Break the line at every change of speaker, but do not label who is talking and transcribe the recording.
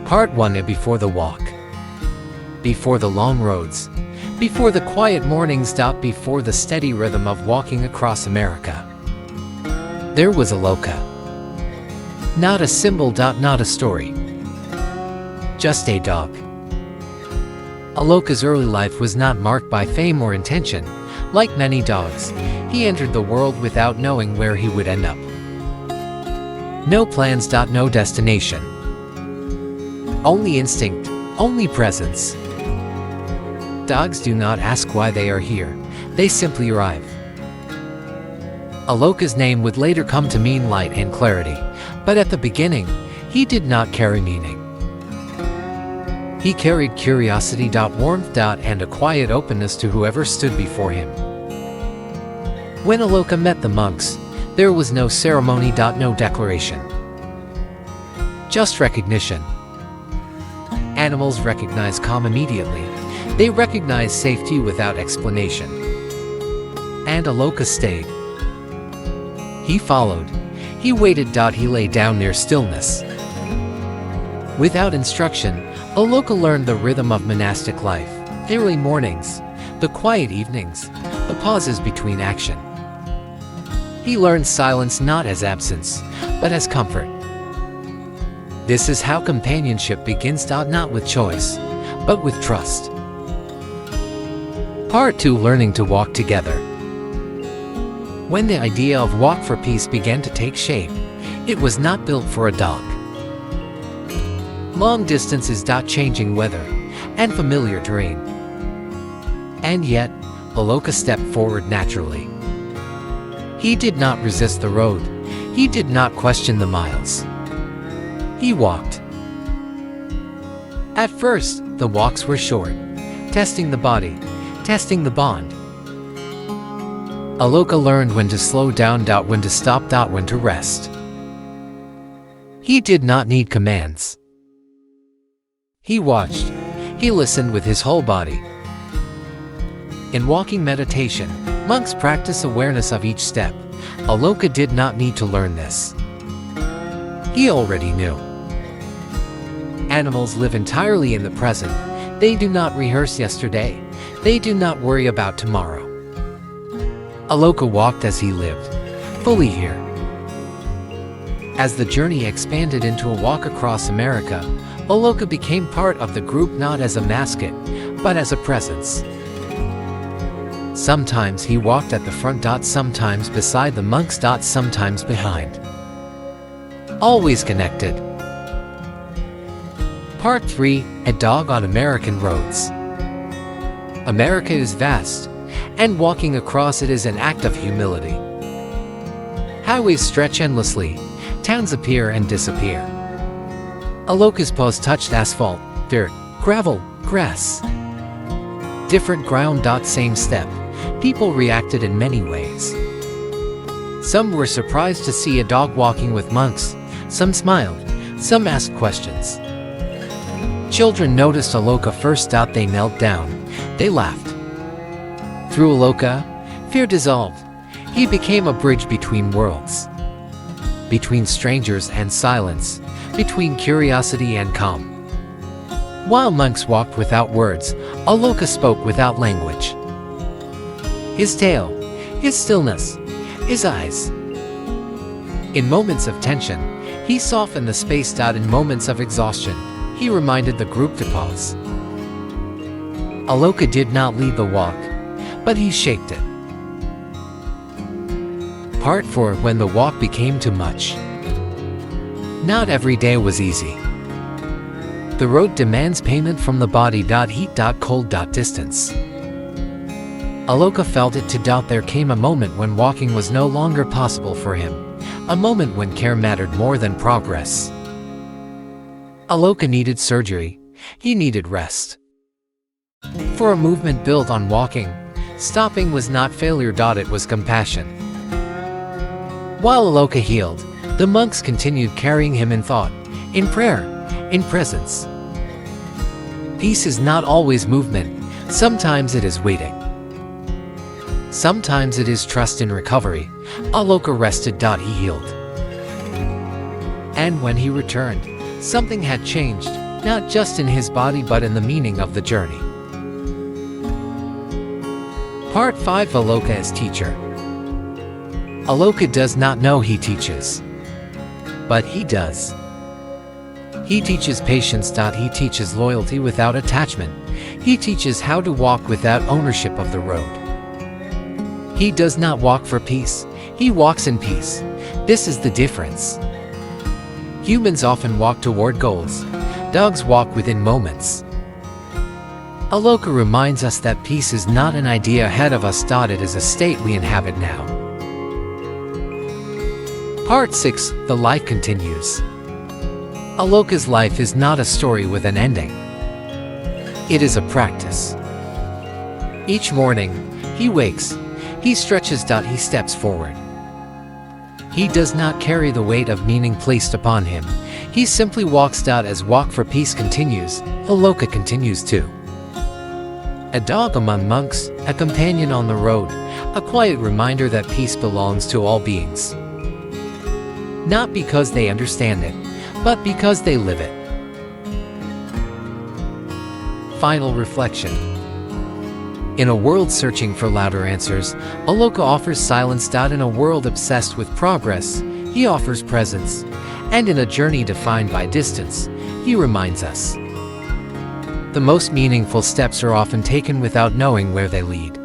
Part 1. Before the walk. Before the long roads. Before the quiet mornings. Before the steady rhythm of walking across America. There was Aloka. Not a symbol. Not a story. Just a dog. Aloka's early life was not marked by fame or intention. Like many dogs, he entered the world without knowing where he would end up. No plans. No destination. Only instinct, only presence. Dogs do not ask why they are here, they simply arrive. Aloka's name would later come to mean light and clarity, but at the beginning, he did not carry meaning. He carried curiosity, warmth, and a quiet openness to whoever stood before him. When Aloka met the monks, there was no ceremony. No declaration. Just recognition. Animals recognize calm immediately. They recognize safety without explanation. And Aloka stayed. He followed. He waited. He lay down near stillness. Without instruction, Aloka learned the rhythm of monastic life, the early mornings, the quiet evenings, the pauses between action. He learned silence not as absence, but as comfort. This is how companionship begins. Not with choice, but with trust. Part 2. Learning to walk together. When the idea of walk for peace began to take shape, it was not built for a dog. Long distances. Changing weather, and familiar terrain. And yet, Aloka stepped forward naturally. He did not resist the road. He did not question the miles. He walked. At first, the walks were short, testing the body, testing the bond. Aloka learned when to slow down, when to stop, when to rest. He did not need commands. He watched. He listened with his whole body. In walking meditation, monks practice awareness of each step. Aloka did not need to learn this. He already knew. Animals live entirely in the present. They do not rehearse yesterday. They do not worry about tomorrow. Aloka walked as he lived, fully here. As the journey expanded into a walk across America, Aloka became part of the group not as a mascot, but as a presence. Sometimes he walked at the front. Sometimes beside the monks. Sometimes behind. Always connected. Part 3. A dog on American roads. America is vast, and walking across it is an act of humility. Highways stretch endlessly, towns appear and disappear. Aloka's paws touched asphalt, dirt, gravel, grass. Different ground. Same step. People reacted in many ways. Some were surprised to see a dog walking with monks. Some smiled. Some asked questions. Children noticed Aloka first. They knelt down. They laughed. Through Aloka, fear dissolved. He became a bridge between worlds. Between strangers and silence. Between curiosity and calm. While monks walked without words, Aloka spoke without language. His tail, his stillness, his eyes. In moments of tension, he softened the space. In moments of exhaustion, he reminded the group to pause. Aloka did not lead the walk, but he shaped it. Part 4. When the walk became too much. Not every day was easy. The road demands payment from the body. Heat. Cold. Distance. Aloka felt it too. There came a moment when walking was no longer possible for him. A moment when care mattered more than progress. Aloka needed surgery. He needed rest. For a movement built on walking, stopping was not failure. It was compassion. While Aloka healed, the monks continued carrying him in thought, in prayer, in presence. Peace is not always movement. Sometimes it is waiting. Sometimes it is trust in recovery. Aloka rested. He healed. And when he returned, something had changed. not just in his body but in the meaning of the journey. Part 5. Aloka as teacher. Aloka does not know he teaches, but he does. He teaches patience. He teaches loyalty without attachment. He teaches how to walk without ownership of the road. He does not walk for peace, he walks in peace. This is the difference. Humans often walk toward goals. Dogs walk within moments. Aloka reminds us that peace is not an idea ahead of us. It is a state we inhabit now. Part 6. The life continues. Aloka's life is not a story with an ending. It is a practice. Each morning, he wakes, he stretches. He steps forward. He does not carry the weight of meaning placed upon him. He simply walks. As walk for peace continues, Aloka continues too. A dog among monks, a companion on the road, a quiet reminder that peace belongs to all beings. Not because they understand it, but because they live it. Final reflection. In a world searching for louder answers, Aloka offers silence. In a world obsessed with progress, he offers presence. And in a journey defined by distance, he reminds us. The most meaningful steps are often taken without knowing where they lead.